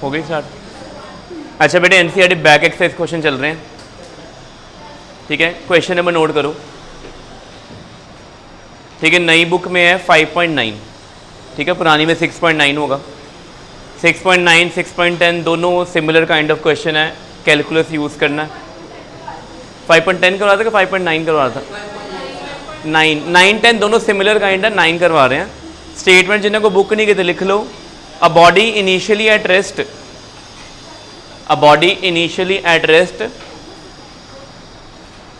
हो गई स्टार्ट। अच्छा बेटे एनसीईआरटी बैक एक्सरसाइज क्वेश्चन चल रहे हैं, ठीक है। क्वेश्चन नंबर नोट करो, ठीक है। नई बुक में है 5.9, ठीक है, पुरानी में 6.9 होगा। 6.9 6.10 दोनों सिमिलर काइंड ऑफ क्वेश्चन है, कैलकुलस यूज़ करना है। 5.10 करवा था कि 5.9 करवा था? 9 10 दोनों सिमिलर काइंड है, 9 करवा रहे हैं। स्टेटमेंट जिन्हें को बुक नहीं की तो लिख लो। A body initially at rest, a body initially at rest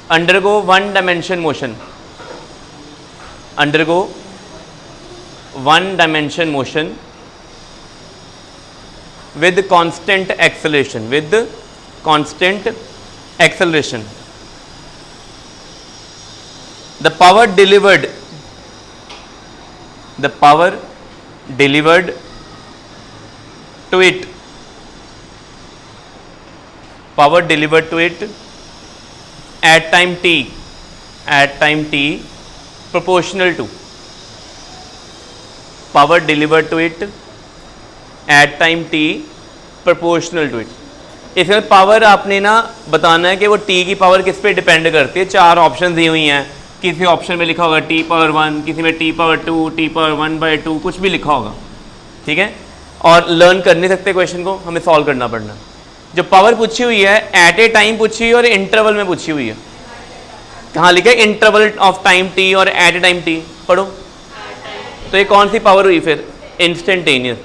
undergo one dimension motion, undergo one dimension motion with constant acceleration, with constant acceleration. The power delivered to it, power delivered to it at time t proportional to, power delivered to it at time t proportional to it. इसमें power आपने ना बताना है कि वो t की power किस पे डिपेंड करती है। 4 ऑप्शन दी हुई हैं, किसी ऑप्शन में लिखा होगा t पावर 1, किसी में t पावर 2, t पावर 1/2, कुछ भी लिखा होगा, ठीक है। और लर्न कर नहीं सकते क्वेश्चन को, हमें सॉल्व करना पड़ना। जो पावर पूछी हुई है एट ए टाइम पूछी हुई है और इंटरवल में पूछी हुई है। कहाँ लिखा है? इंटरवल ऑफ टाइम टी और एट ए टाइम टी, पढ़ो। तो ये कौन सी पावर हुई फिर? इंस्टेंटेनियस,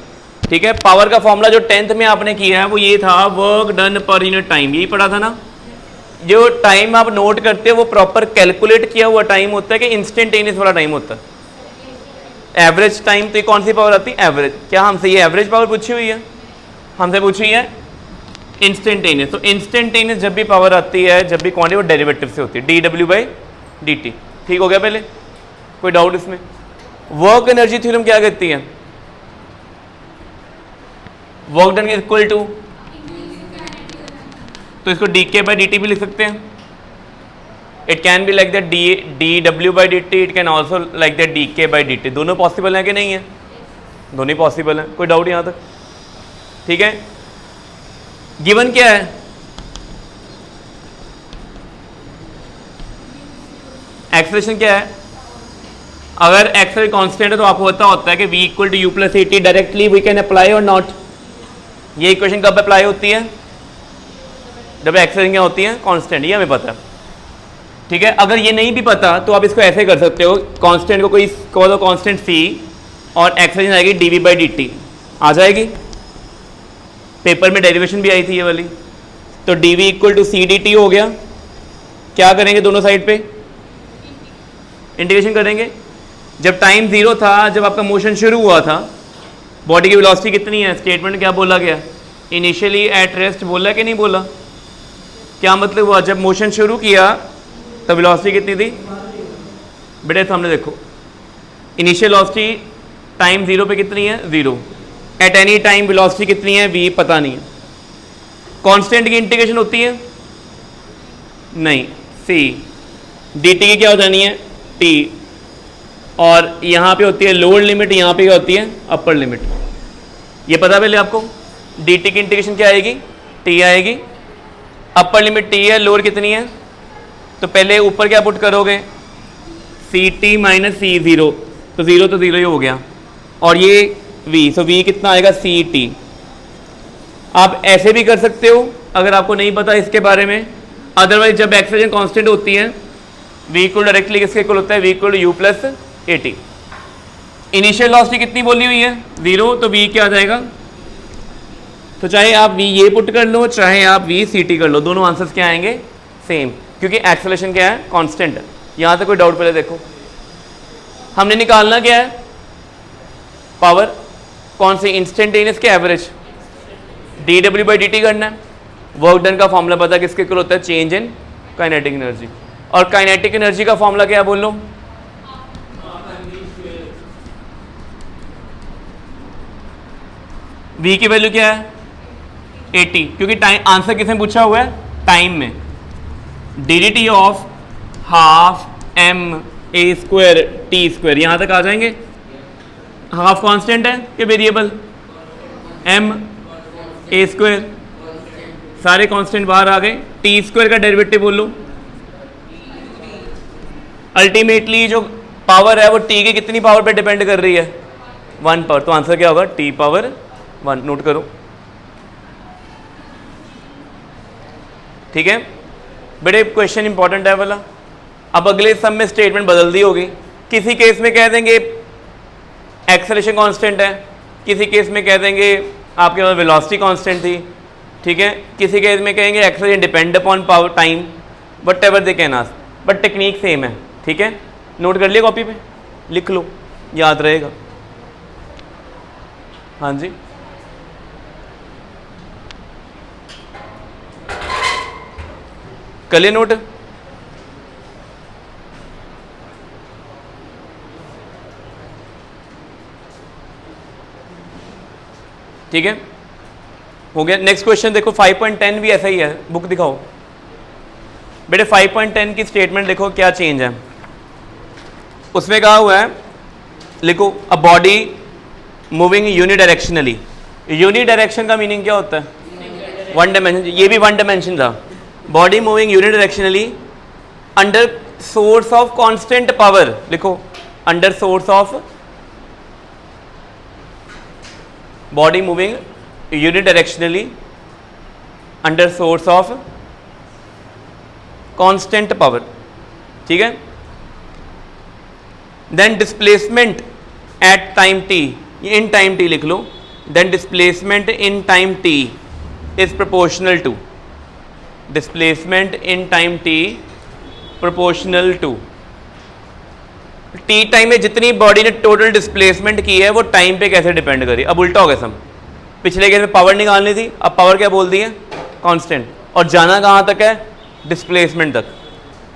ठीक है। पावर का फॉर्मूला जो 10th में आपने किया है वो ये था, work done per unit time, यही पढ़ा था ना। जो टाइम आप नोट करते हो वो प्रॉपर कैलकुलेट किया हुआ टाइम होता है कि इंस्टेंटेनियस वाला टाइम होता है। एवरेज टाइम, तो ये कौन सी पावर आती है? एवरेज। क्या हमसे ये एवरेज पावर पूछी हुई है? हमसे पूछी है इंस्टेंटेनियस। तो इंस्टेंटेनियस जब भी पावर आती है, जब भी क्वांटिटी, वो डेरिवेटिव से होती है, dw/dt। ठीक हो गया? पहले कोई डाउट इसमें? वर्क एनर्जी थ्योरम क्या कहती है? वर्क डन इक्वल टू, तो इसको dk/dt भी लिख सकते हैं। It can be like that dw/dt, it can also like that dk/dt। दोनों पॉसिबल है कि नहीं है? दोनों ही पॉसिबल है। कोई डाउट यहाँ तक? ठीक है। गिवन क्या है? एक्सेलरेशन क्या है? अगर एक्सेल कांस्टेंट है तो आपको पता होता है कि v equal to u plus a t, directly we can apply और नॉट। ये इक्वेशन कब अप्लाई होती है? जब एक्सेलरेशन क्या होती है? कांस्टेंट। ये हमें पता है, ठीक है। अगर ये नहीं भी पता तो आप इसको ऐसे कर सकते हो, कांस्टेंट को कोई कह दो कांस्टेंट c और एक्सेलरेशन आएगी dv/dt, आ जाएगी। पेपर में डेरिवेशन भी आई थी ये वाली। तो dv equal to c d t हो गया। क्या करेंगे? दोनों साइड पे इंटीग्रेशन करेंगे। जब टाइम 0 था, जब आपका मोशन शुरू हुआ था, बॉडी की वेलोसिटी कितनी है? स्टेटमेंट क्या बोला गया? इनिशियली एट रेस्ट बोला कि नहीं बोला? क्या मतलब हुआ? जब मोशन शुरू किया तब वेलोसिटी कितनी थी? बेटे सामने देखो, इनिशियल वेलोसिटी टाइम 0 पे कितनी है? 0। एट एनी टाइम वेलोसिटी कितनी है? v पता नहीं है। कांस्टेंट की इंटीग्रेशन होती है? नहीं, c। dt की क्या हो जानी है? t। और यहाँ पे होती है लोअर लिमिट, यहाँ पे क्या होती है? Upper limit. ये पता पहले आपको? dt की इंटीग्रेशन क्या आएगी? t आएगी। अपर लिमिट t है, लोअर कितनी है? तो पहले ऊपर क्या पुट करोगे? ct माइनस सी 0, तो 0 तो 0 ही हो गया। और ये v, सो v कितना आएगा? C t. आप ऐसे भी कर सकते हो अगर आपको नहीं पता इसके बारे में। अदरवाइज जब एक्सेलरेशन कांस्टेंट होती है, v इक्वल डायरेक्टली किसके इक्वल होता है? v equal you plus a T. Initial velocity कितनी बोली हुई है? 0, तो v क्या आ जाएगा? तो चाहे आप v ये पुट कर लो, चाहे आप v सी टी कर लो, दोनों आंसर्स क्या आएंगे? सेम, क्योंकि एक्सेलरेशन क्या है? कांस्टेंट है। यहाँ तक कोई डाउट? पहले देखो, हमने निकालना क्या है? पावर कौन सी? इंस्टेंटेनियस के एवरेज, dw/dt करना है। वर्क डन का फॉर्मूला पता किसके इक्वल होता है? Change in kinetic energy. और काइनेटिक एनर्जी का फॉर्मूला क्या बोल लो? v की वैल्यू क्या है? 80, क्योंकि टाइम आंसर किसने पूछा हुआ है? टाइम में। dt of half m² t², यहां तक आ जाएंगे। हाफ कांस्टेंट है कि वेरिएबल? m ए स्क्वायर, सारे कांस्टेंट बाहर आ गए, टी स्क्वायर का डेरिवेटिव बोलो। अल्टीमेटली जो पावर है वो टी की कितनी पावर पे डिपेंड कर रही है? 1 पर। तो आंसर क्या होगा? T power 1। नोट करो, ठीक है बेटे, क्वेश्चन इंपॉर्टेंट है वाला। अब अगले सब में स्टेटमेंट बदल दी होगी। किसी केस में कह देंगे एक्सेलरेशन कांस्टेंट है, किसी केस में कह देंगे आपके पास वेलोसिटी कांस्टेंट थी, ठीक है, किसी केस में कहेंगे acceleration depend upon power time, what ever they can ask, but technique same है, ठीक है। नोट कर लिया, कॉपी पे लिख लो, याद रहेगा। हाँ जी, कर लिया नोट? ठीक है, हो गया। नेक्स्ट क्वेश्चन देखो, 5.10 भी ऐसा ही है, बुक दिखाओ बेटे। 5.10 की स्टेटमेंट देखो क्या चेंज है। उसमें कहा हुआ है, लिखो, a body moving unidirectionally. Unidirection का मीनिंग क्या होता है? One dimension. ये भी वन डायमेंशन था। Body moving unidirectionally under source of constant power, लिखो, under source of body moving unidirectionally under source of constant power, ठीक है। Then displacement at time T, in time T लिख लो, then displacement in time T is proportional to, displacement in time T proportional to, T time में जितनी body ने total displacement की है वो टाइम पे कैसे डिपेंड करी। अब उल्टा हो गया सम, पिछले केस में पावर निकालनी थी, अब पावर क्या बोल दी है? कांस्टेंट, और जाना कहाँ तक है? डिस्प्लेसमेंट तक,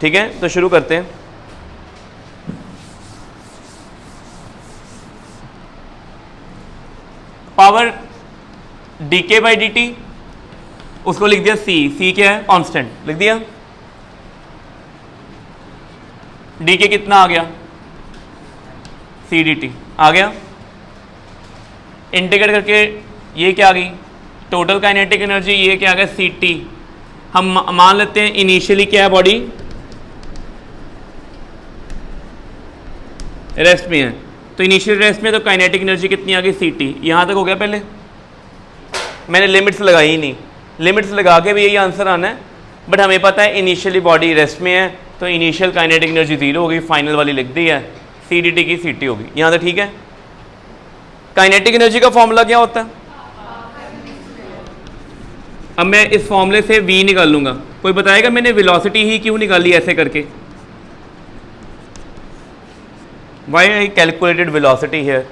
ठीक है। तो शुरू करते हैं। पावर डी के बाई डी टी, उसको लिख दिया सी, सी क्या है? कांस्टेंट, लिख दिया। डी के कितना आ गया? सी डी टी आ गया। इंटीग्रेट करके ये क्या आ गई? टोटल काइनेटिक एनर्जी, ये क्या आ गया? C t. हम मान लेते हैं इनिशियली क्या है? बॉडी रेस्ट में है, तो इनिशियल रेस्ट में तो काइनेटिक एनर्जी कितनी आ गई? C t. यहाँ तक हो गया। पहले मैंने लिमिट्स लगाई ही नहीं, लिमिट्स लगा के भी यही आंसर आना है, बट हमें पता है इनिशियली बॉडी रेस्ट में है, तो इनिशियल काइनेटिक एनर्जी 0 होगी, फाइनल वाली लिख दी है, सी डी टी की सी टी होगी। यहाँ तक ठीक है। काइनेटिक एनर्जी का फॉर्मूला क्या होता है? अब मैं इस फॉर्मूले से v निकाल लूंगा। कोई बताएगा मैंने वेलोसिटी ही क्यों निकाली ऐसे करके? Why I calculated velocity here.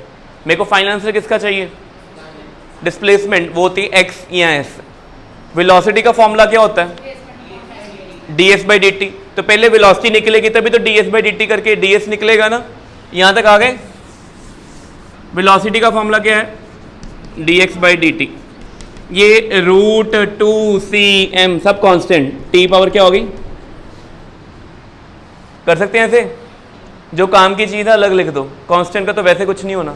मेरे को फाइनल आंसर किसका चाहिए? डिस्प्लेसमेंट, वो होती है x या s। वेलोसिटी का फॉर्मूला क्या होता है? ds by D T. तो पहले वेलोसिटी निकलेगी तभी तो ds बाई डी टी करके ds निकलेगा ना। यहाँ तक आ गए। वेलोसिटी का फॉर्मूला क्या है? dx by D T. ये रूट 2cm सब कांस्टेंट, t पावर क्या होगी? कर सकते हैं ऐसे, जो काम की चीज़ है अलग लिख दो, कांस्टेंट का तो वैसे कुछ नहीं होना।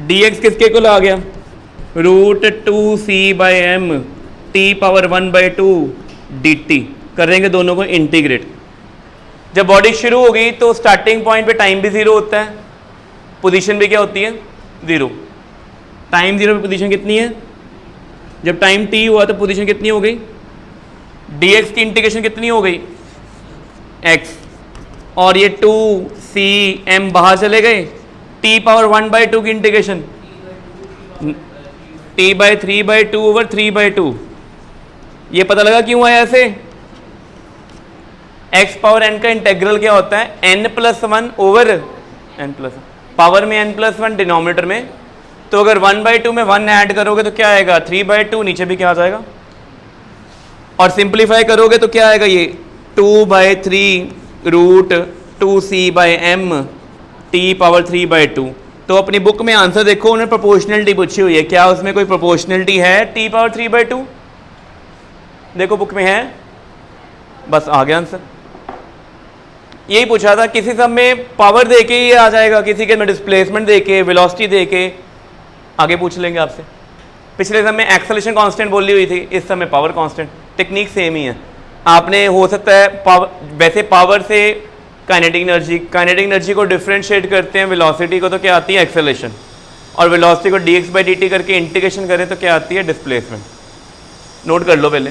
dx किसके को आ गया? Root 2c/m t power 1/2 dt। करेंगे दोनों को इंटीग्रेट। जब बॉडी शुरू होगी तो स्टार्टिंग पॉइंट पे टाइम भी 0 होता है, पोजीशन भी क्या होती है? 0। टाइम 0 पे पोजीशन कितनी है? जब टाइम t हुआ तो पोजीशन कितनी हो गई? dx की इंटीग्रेशन कितनी हो गई? x। और ये 2cm बाहर चले गए, t पावर 1/2 की इंटीग्रेशन t/3/2 ओवर 3/2। ये पता लगा क्यों आया ऐसे? x पावर n का इंटेग्रल क्या होता है? n+1 ओवर n+1, पावर में n+1, डिनोमिनेटर में। तो अगर 1/2 में 1 ऐड करोगे तो क्या आएगा? 3/2, नीचे भी क्या आ जाएगा? और सिंप्लीफाई करोगे तो क्या आएगा? ये 2/3 रूट 2c/m t पावर 3/2। तो अपनी बुक में आंसर देखो, उन्होंने प्रोपोर्शनलिटी पूछी हुई है, क्या उसमें कोई प्रोपोर्शनलिटी है t पावर 3/2? देखो बुक में है, बस आ गया आंसर। यही पूछा था। किसी सब में पावर देके ये आ जाएगा, किसी के में डिस्प्लेसमेंट देके, वेलोसिटी देके, आगे पूछ लेंगे आपसे। पिछले समय एक्सेलरेशन कांस्टेंट बोली हुई थी, इस समय पावर कांस्टेंट, टेक्निक सेम ही है। आपने हो सकता है वैसे पावर से काइनेटिक एनर्जी को डिफरेंशिएट करते हैं वेलोसिटी को, तो क्या आती है एक्सेलरेशन, और वेलोसिटी को dx/dt करके इंटीग्रेशन करें तो क्या आती है डिस्प्लेसमेंट। नोट कर लो पहले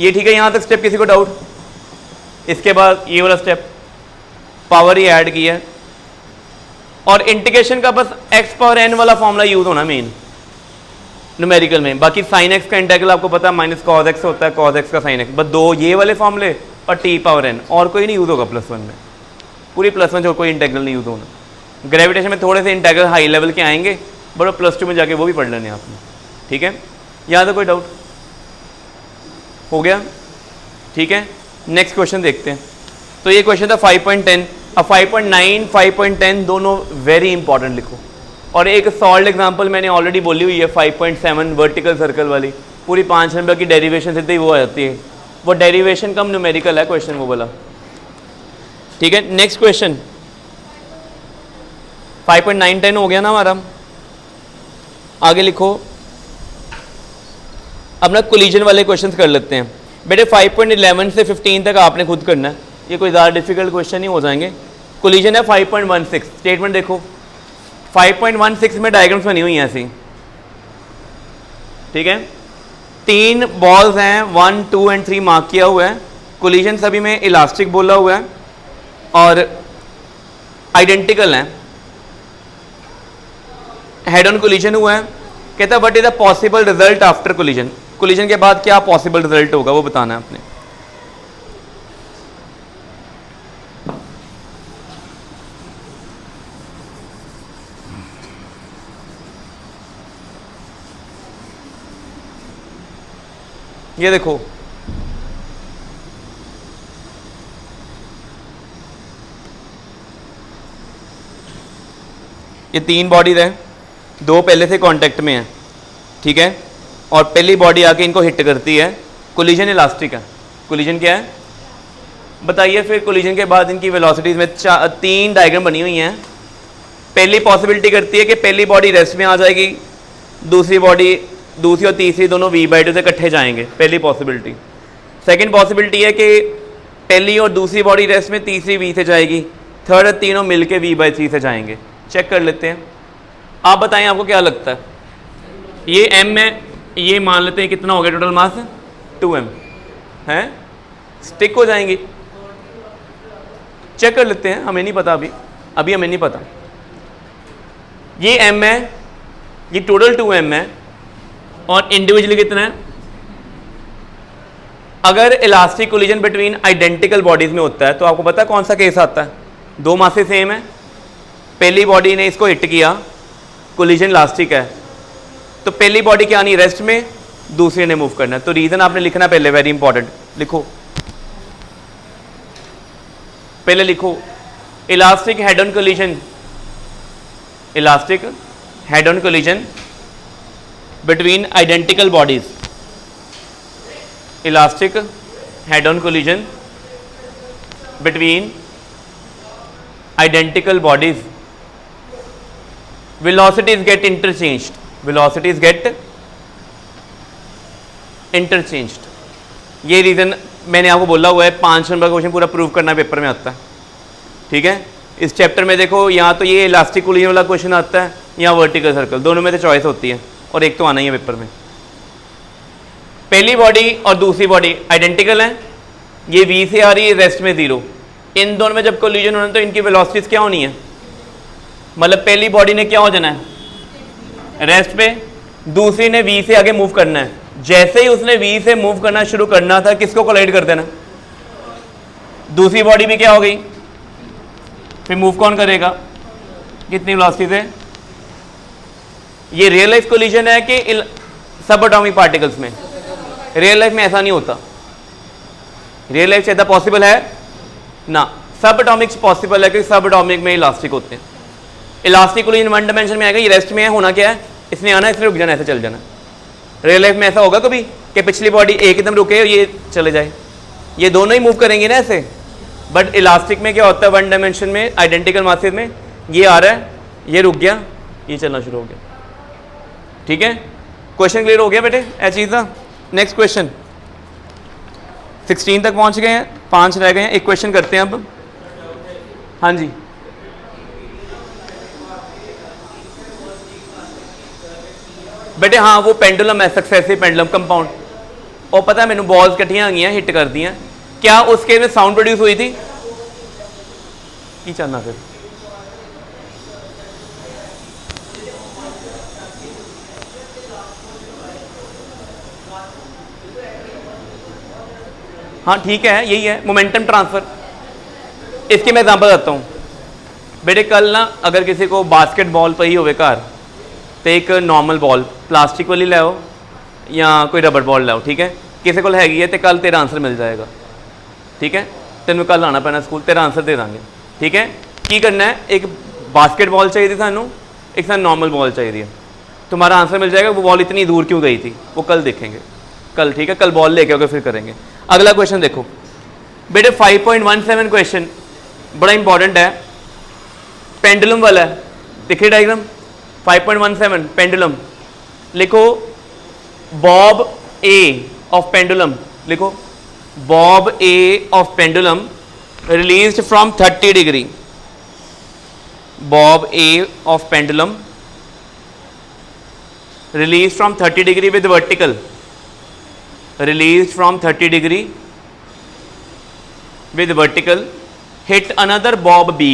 ये, ठीक है। यहाँ तक स्टेप किसी को डाउट? इसके बाद ये वाला स्टेप पावर ही ऐड किया है, और इंटीग्रेशन का बस x⁴n वाला फॉर्मूला यूज होना मेन न्यूमेरिकल में। बाकी sin x का इंटीग्रल आपको पता है माइनस cos x होता है, cos x का sin x, बस दो ये वाले फॉर्मूले और t⁴n, और कोई नहीं यूज़ होगा +1 में। पूरी +1 जो कोई इंटीग्रल नहीं यूज़ होना। ग्रेविटेशन में थोड़े से इंटीग्रल हाई लेवल के आएंगे, बट +2 में जाके वो भी पढ़ लेने आपने, ठीक है। यहाँ तो कोई डाउट हो गया, ठीक है। नेक्स्ट क्वेश्चन देखते हैं। तो ये क्वेश्चन था 5.10। अब 5.9 5.10 दोनों वेरी इंपॉर्टेंट लिखो, और एक सॉल्व एग्जांपल मैंने ऑलरेडी बोली हुई है 5.7 वर्टिकल सर्कल वाली, पूरी 5 नंबर की डेरिवेशन सीधे ही वो आ जाती है। वो डेरिवेशन कम न्यूमेरिकल है क्वेश्चन वो वाला, ठीक है। नेक्स्ट क्वेश्चन 5.9-10 हो गया ना हमारा। आगे लिखो, अपना कोलिजन वाले क्वेश्चंस कर लेते हैं बेटे। 5.11 से 15 तक आपने खुद करना है, ये कोई ज़्यादा डिफिकल्ट क्वेश्चन ही हो जाएंगे। कोलिजन है 5.16, स्टेटमेंट देखो 5.16 में डायग्राम्स बनी हुई हैं ऐसी, ठीक है। 3 बॉल्स हैं, 1 2 एंड 3 मार्क किया हुआ है। कोलिजन सभी में इलास्टिक बोला हुआ है और आइडेंटिकल हैं। हेड ऑन कोलिजन हुआ है, कहता है what is the possible result after collision. Collision के बाद क्या पॉसिबल रिजल्ट होगा वो बताना है आपने। ये देखो ये 3 बॉडीज हैं, 2 पहले से कांटेक्ट में हैं, ठीक है, और पहली बॉडी आके इनको हिट करती है। कोलिजन इलास्टिक है। कोलिजन क्या है बताइए फिर। कोलिजन के बाद इनकी वेलोसिटीज में 3 डायग्राम बनी हुई हैं। पहली पॉसिबिलिटी करती है कि पहली बॉडी रेस्ट में आ जाएगी, दूसरी और तीसरी दोनों v/2 से इकट्ठे जाएंगे, पहली पॉसिबिलिटी। सेकंड पॉसिबिलिटी है कि पहली और दूसरी बॉडी रेस्ट में, तीसरी v से जाएगी, थर्ड और तीनों मिलके v/3 से जाएंगे। चेक कर लेते हैं, आप बताएं आपको क्या लगता है। ये m है, ये मान लेते हैं कितना हो गया टोटल मास 2m है, स्टिक हो जाएंगी। चेक कर लेते हैं, हमें नहीं पता अभी हमें नहीं पता। ये m है, ये टोटल 2m है, और इंडिविजुअली कितना है। अगर elastic collision between identical bodies में होता है तो आपको पता है कौन सा केस आता है। 2 मासें सेम है, पहली बॉडी ने इसको हिट किया, कोलिजन इलास्टिक है, तो पहली बॉडी क्या नहीं रेस्ट में, दूसरी ने मूव करना है। तो रीजन आपने लिखना पहले, वेरी इंपॉर्टेंट लिखो, पहले लिखो elastic head on collision, elastic head on collision between identical bodies, elastic head-on collision between identical bodies, velocities get interchanged, velocities get interchanged। ये रीज़न मैंने आपको बोला हुआ है, 5 नंबर का क्वेश्चन पूरा प्रूव करना पेपर में आता है, ठीक है। इस चैप्टर में देखो, यहाँ तो ये इलास्टिक कोलिजन वाला क्वेश्चन आता है, यहाँ वर्टिकल सर्कल, दोनों में से चॉइस होती है और एक तो आना ही है पेपर में। पहली बॉडी और दूसरी बॉडी आइडेंटिकल हैं, ये v से आ रही है, रेस्ट में 0। इन दोनों में जब कोलिजन होना तो इनकी वेलोसिटीज क्या होनी है, मतलब पहली बॉडी ने क्या हो जाना है रेस्ट पे, दूसरी ने v से आगे मूव करना है। जैसे ही उसने v से मूव करना शुरू करना था, किसको कोलाइड कर देना, दूसरी बॉडी भी क्या हो गई, फिर मूव कौन करेगा, कितनी वेलोसिटी से। ये रियल लाइफ कोलिजन है कि सब एटॉमिक पार्टिकल्स में, रियल लाइफ में ऐसा नहीं होता। रियल लाइफ से ऐसा पॉसिबल है ना, सब एटॉमिक्स पॉसिबल है कि सब एटॉमिक में इलास्टिक होते हैं। इलास्टिक कोलिजन 1 डायमेंशन में आएगा, ये रेस्ट में है, होना क्या है, इसने आना इसने रुक जाना, ऐसे चल जाना। रियल लाइफ में ऐसा होगा कभी कि पिछली बॉडी एकदम रुके और ये चले जाए, ये दोनों ही मूव करेंगे ना ऐसे। बट इलास्टिक में क्या होता है, 1 डायमेंशन में आइडेंटिकल मासेस में ये आ रहा है, ये रुक गया, ये चलना शुरू हो गया, ठीक है। क्वेश्चन क्लियर हो गया बेटे ए चीज़ का। नेक्स्ट क्वेश्चन 16 तक पहुंच गए हैं, 5 रह गए हैं, एक क्वेश्चन करते हैं अब। हाँ जी बेटे, हाँ वो पेंडुलम है, सक्सेसिव पेंडुलम कंपाउंड। और पता है मैंने बॉल्स कट्ठियां आ गई हैं, हिट कर दी हैं, क्या उसके में साउंड प्रोड्यूस हुई थी की चलना फिर? हाँ ठीक है, यही है मोमेंटम ट्रांसफर। इसकी मैं एग्जांपल देता हूँ बेटे। कल ना अगर किसी को बास्केटबॉल पई होवे घर, तो एक नॉर्मल बॉल प्लास्टिक वाली लाओ या कोई रबर बॉल लाओ, ठीक है, किसी को हैगी है तो कल तेरा आंसर मिल जाएगा, ठीक है। तेन कल आना पैना स्कूल, तेरा आंसर दे देंगे, ठीक है। की करना है, एक बास्केट बॉल चाहिए सानू, एक सानू नॉर्मल बॉल चाहिए, तुम्हारा आंसर मिल जाएगा। वो बॉल इतनी दूर क्यों गई थी वो कल देखेंगे, कल, ठीक है। कल बॉल लेके आओगे फिर करेंगे। अगला क्वेश्चन देखो बेटे 5.17 क्वेश्चन बड़ा इंपॉर्टेंट है, पेंडुलम वाला है। देखिए डायग्राम 5.17 पेंडुलम, लिखो बॉब ए ऑफ पेंडुलम, लिखो Bob A of pendulum released from 30 degree. Bob A of pendulum released from 30 degree with vertical, released from 30 degree with vertical, hit another bob B,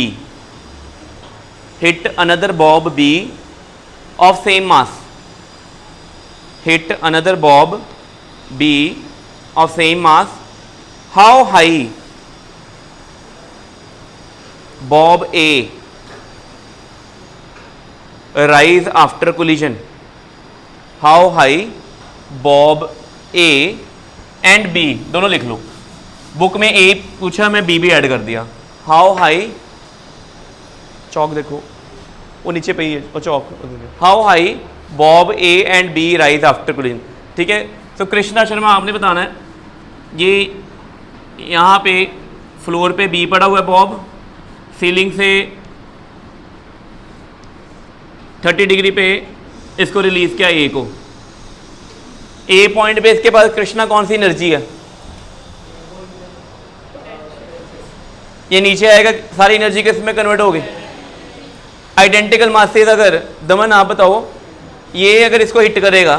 hit another bob B of same mass, hit another bob B of same mass. How high bob A rise after collision? How high bob A and B, दोनों लिख लो। Book में ए पूछा, मैं B भी add कर दिया। How high, चौक देखो वो नीचे पे ही है, और चौक, how high bob A and B rise after collision, ठीक है। तो कृष्णा शर्मा आपने बताना है, ये यहाँ पे फ्लोर पे बी पड़ा हुआ है बॉब, सीलिंग से 30 डिग्री पे इसको रिलीज किया ए को। ए पॉइंट पे इसके पास कृष्णा कौन सी एनर्जी है? ये नीचे आएगा, सारी एनर्जी किस में कन्वर्ट होगी? Identical masses. अगर दमन आप बताओ, ये अगर इसको हिट करेगा,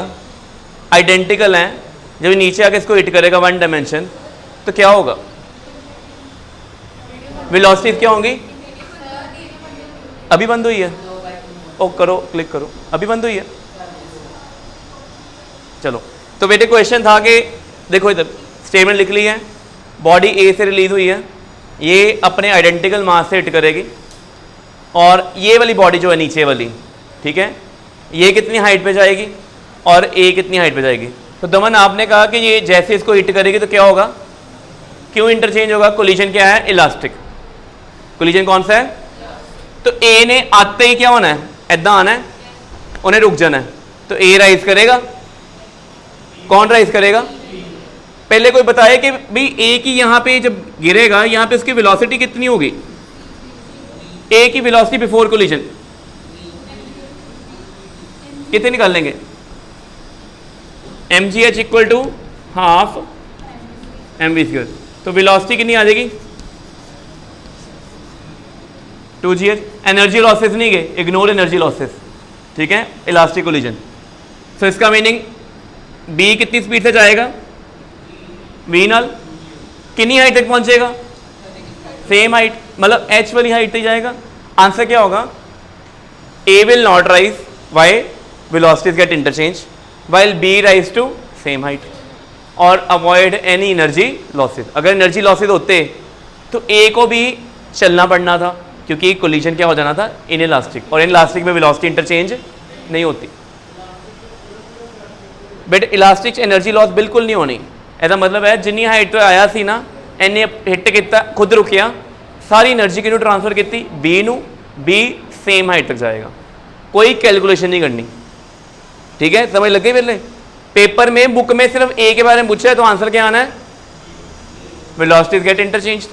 आइडेंटिकल है, जब नीचे आके इसको हिट करेगा वन डायमेंशन, तो क्या होगा? वेलोसिटीज क्या होंगी? अभी बंद हुई है, ओ करो, क्लिक करो, अभी बंद हुई है। चलो, तो बेटे क्वेश्चन था कि देखो इधर स्टेटमेंट लिख ली है, बॉडी ए से रिलीज हुई है, ये अपने आइडेंटिकल मास से हिट करेगी, और ये वाली बॉडी जो है नीचे वाली, ठीक है, ये कितनी हाइट पे जाएगी और ए कितनी हाइट पे जाएगी। तो दमन आपने कहा कि ये जैसे इसको हिट करेगी तो क्या होगा, क्यों इंटरचेंज होगा? कोलिजन क्या है? इलास्टिक। कोलिजन कौन सा है? तो ए ने आते ही क्या होना है? ऐदा आना है, उन्हें रुक जाना है, तो ए राइज करेगा। कौन राइज करेगा? पहले कोई बताए कि भाई ए की यहां पे जब गिरेगा, यहां पे उसकी वेलोसिटी कितनी होगी? ए की वेलोसिटी बिफोर कोलिजन कितने निकाल लेंगे? mgh equal to half mv²। तो वेलोसिटी कितनी आ जाएगी? 2gh। एनर्जी लॉसेस नहीं गए, इग्नोर एनर्जी लॉसेस, ठीक है, इलास्टिक कोलिजन। सो इसका मीनिंग बी कितनी स्पीड से जाएगा? वी नाल कितनी हाइट तक पहुंचेगा? सेम हाइट, मतलब एच वाली हाइट तक जाएगा। आंसर क्या होगा? A will not rise, why? Velocities get interchange, while B rise to same height, और अवॉइड एनी एनर्जी लॉसेस। अगर एनर्जी लॉसेस होते तो ए को भी चलना पड़ना था, क्योंकि कोलिजन क्या हो जाना था? इन इलास्टिक, और इन इलास्टिक में वेलोसिटी इंटरचेंज नहीं होती। बट इलास्टिक च एनर्जी लॉस बिल्कुल नहीं होनी। ऐसा मतलब है जिन्नी हाइट तो आया सी ना, इन्ने हिट किया, खुद रुकिया, सारी एनर्जी किनू ट्रांसफर की? बी नू, बी सेम हाइट तक जाएगा, कोई कैलकुलेशन नहीं करनी, ठीक है। समझ लगे? पहले पेपर में, बुक में सिर्फ ए के बारे में पूछा है, तो आंसर क्या आना है? Velocities get interchange.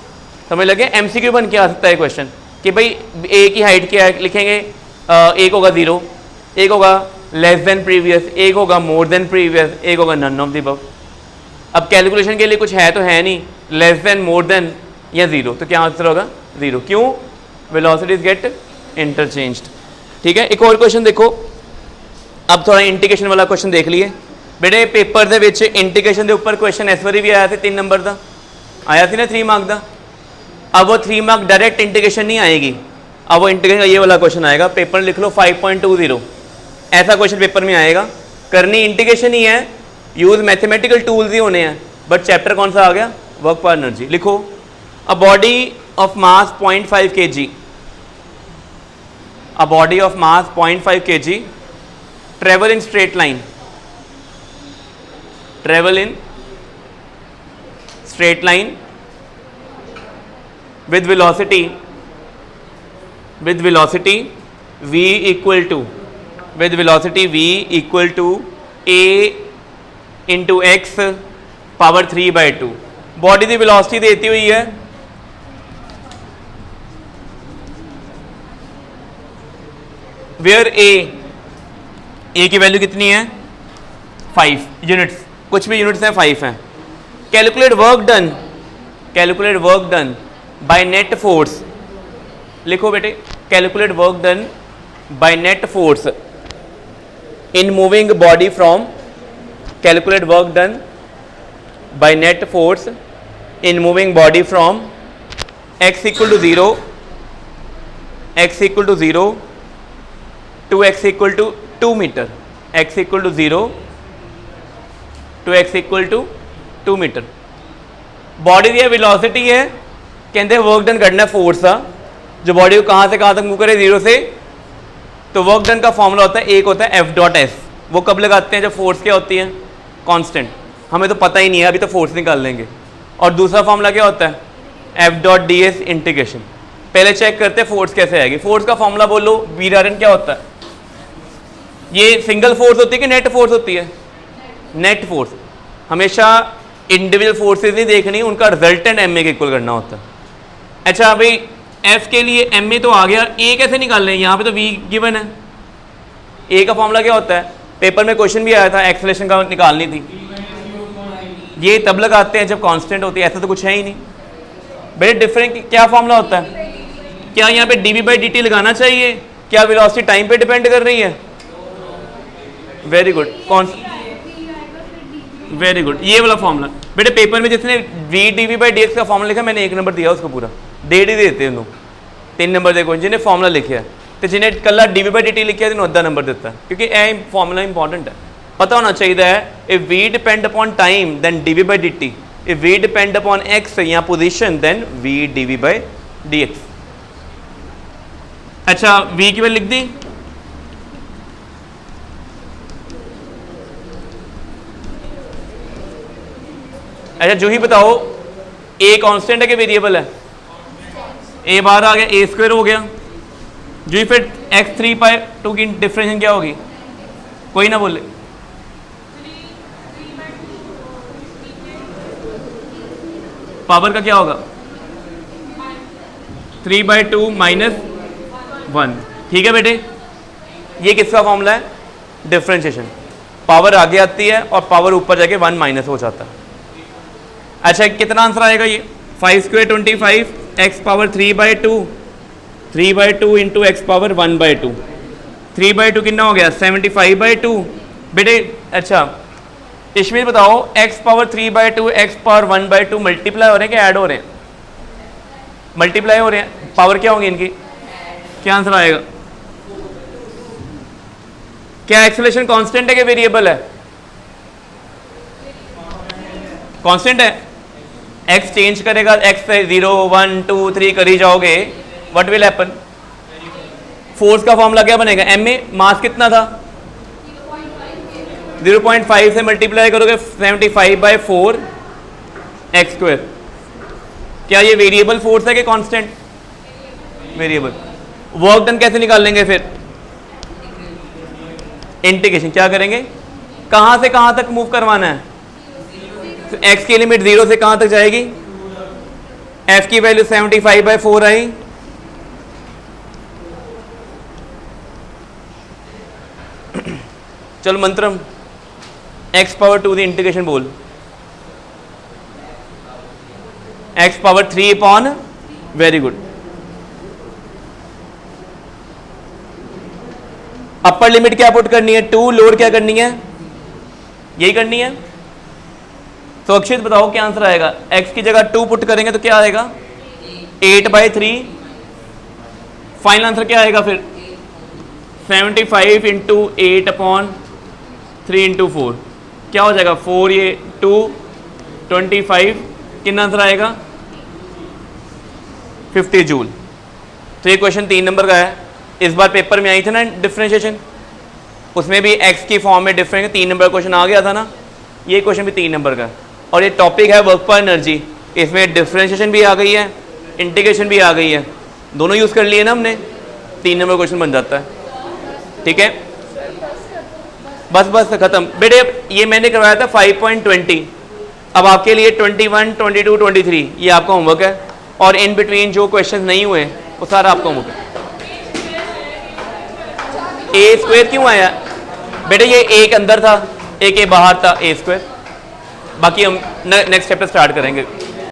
समझ लगे? एमसीक्यू बन के आ सकता है क्वेश्चन कि भाई ए की हाइट क्या है, लिखेंगे एक होगा 0, एक होगा लेस देन प्रीवियस, एक होगा मोर देन प्रीवियस, एक होगा नन ऑफ द अबव। अब कैलकुलेशन के लिए कुछ है तो है नहीं, लेस देन, मोर देन या जीरो, तो क्या आंसर होगा? जीरो। क्यों? Velocities get interchanged. ठीक है, एक और क्वेश्चन देखो। अब थोड़ा इंटीग्रेशन वाला क्वेश्चन देख लिए बेटे। पेपर ਦੇ ਵਿੱਚ इंटीग्रेशन के ऊपर क्वेश्चन इस बारी भी आया था 3 नंबर का, आया थी ना 3 मार्क का। अब वो 3 मार्क डायरेक्ट इंटीग्रेशन नहीं आएगी, अब वो इंटीग्रेशन का ये वाला क्वेश्चन आएगा। पेपर लिख लो 5.20, ऐसा क्वेश्चन पेपर में आएगा। करनी इंटीग्रेशन ही है, यूज मैथमेटिकल टूल्स ही होने हैं, बट चैप्टर कौन सा आ गया? वर्क पर एनर्जी। लिखो, a body of mass 0.5 kg, a body of mass 0.5 kg travel in straight line, travel in straight line with velocity v equal to, with velocity v equal to a into x power 3/2। Body की velocity देती हुई है where ए की value कितनी है? 5 units, कुछ भी units हैं 5 हैं। Calculate work done by net force. लिखो बेटे, calculate work done by net force in moving body from, calculate work done by net force in moving body from x equal to 0 to x equal to 2 metre, x equal to 0 to x equal to 2 metre. Body की velocity है, कहते हैं work done करना है force का, जो body को कहाँ से कहाँ तक मूव करे 0 से। तो वर्क डन का फॉर्मूला होता है, एक होता है F.S, वो कब लगाते हैं? जब फोर्स क्या होती है? कांस्टेंट। हमें तो पता ही नहीं है, अभी तो फोर्स निकाल लेंगे। और दूसरा फॉर्मूला क्या होता है? F.ds integration. पहले चेक करते हैं फोर्स कैसे आएगी। फोर्स का फॉर्मूला बोलो, VRN क्या होता है? ये सिंगल फोर्स होती है कि नेट फोर्स होती है? Net force. हमेशा इंडिविजुअल फोर्सेस नहीं देखनी, उनका रिजल्टेंट MA के इक्वल करना होता है। अच्छा भाई, F के लिए MA तो आ गया, A कैसे निकाल लें? यहाँ पे तो V गिवन है। A का फॉर्मूला क्या होता है? पेपर में क्वेश्चन भी आया था, एक्सेलरेशन का निकालनी थी। ये तब लगाते हैं जब कांस्टेंट होती है, ऐसा तो कुछ है ही नहीं। बेटे डिफरेंट क्या फॉर्मूला होता है? क्या यहाँ पे dV/dt लगाना चाहिए? क्या वेलोसिटी टाइम पे डिपेंड कर रही है? वेरी गुड, कौन? वेरी गुड, ये वाला फॉर्मूला। बेटे पेपर में जिसने v/dv/dx का फॉर्मूला लिखा, मैंने 1 नंबर दिया उसको पूरा, 1.5 देते हैं 3 नंबर देखो जिन्हें फॉर्मूला लिखे है। तो जिन्हें कल dV/dt लिखा है जिन्हें 10 नंबर देता है, क्योंकि ये फॉर्मूला इंपॉर्टेंट है, पता होना चाहिए है। If v depend upon time then dV/dt, if v depend upon x या पोजिशन देन v dV/dx। अच्छा, v की वैल्यू लिख दी। अच्छा जो ही बताओ, a कांस्टेंट है कि वेरिएबल है? a बाहर आ गया, a² हो गया। जो ही फिर x 3/2 की डिफरेंशिएशन क्या होगी? कोई ना बोले। पावर का क्या होगा? 3/2 - 1। ठीक है बेटे, ये किसका फॉर्मूला है? डिफरेंशिएशन। पावर आगे आती है और पावर ऊपर जाके 1 माइनस हो जाता है। अच्छा कितना आंसर आएगा ये? 5² 25, x power 3/2 into x power 1/2। 3/2 कितना हो गया? 75/2 बेटे। अच्छा इश्मीत बताओ, x power 3/2 x power 1/2 multiply हो रहे हैं कि ऐड हो रहे हैं? मल्टीप्लाई हो रहे हैं। पावर क्या होंगी इनकी? क्या आंसर आएगा? क्या एक्सेलरेशन कांस्टेंट है कि वेरिएबल है? कांस्टेंट है। x चेंज करेगा, x से 0 1 2 3 करी जाओगे, व्हाट विल हैपन? फोर्स का फॉर्मूला क्या बनेगा? MA। मास कितना था? 0.5 से मल्टीप्लाई करोगे 75/4 x²। क्या ये वेरिएबल फोर्स है कि कांस्टेंट? वेरिएबल। वर्क डन कैसे निकाल लेंगे फिर? इंटीग्रेशन। क्या करेंगे? कहां से कहां तक मूव करवाना है? तो x की लिमिट 0 से कहां तक जाएगी? f की वैल्यू 75/4 आई। चलो मंत्रम, x पावर 2 दी इंटीग्रेशन बोल, x power 3 upon, very good. Upper limit क्या पुट करनी है, 2, लोअर क्या करनी है, यही करनी है। तो अक्षित बताओ क्या आंसर आएगा, x की जगह 2 पुट करेंगे तो क्या आएगा 8/3, फाइनल आंसर क्या आएगा फिर 75 इंटू 8 अपॉन 3 इंटू 4, क्या हो जाएगा 4 ये 2 25, कितना आंसर आएगा 50 जूल। तो ये क्वेश्चन 3 नंबर का है। इस बार पेपर में आई थी ना डिफरेंशिएशन, उसमें भी x की फॉर्म में डिफरेंस 3 नंबर का क्वेश्चन आ गया था ना, ये क्वेश्चन भी 3 नंबर का। और ये टॉपिक है वर्क पर एनर्जी, इसमें डिफरेंशिएशन भी आ गई है, इंटीग्रेशन भी आ गई है, दोनों यूज़ कर लिए ना हमने, 3 नंबर क्वेश्चन बन जाता है। ठीक है, बस बस ख़त्म बेटे। ये मैंने करवाया था 5.20, अब आपके लिए 21, 22, 23 ये आपका होमवर्क है, और इन बिटवीन जो क्वेश्चन नहीं हुए वो सारा आपका होमवर्क है। ए स्क्वायर क्यों आया बेटे, ये एक अंदर था एक ए बाहर था, ए स्क्वायर। बाकी हम नेक्स्ट चैप्टर स्टार्ट करेंगे।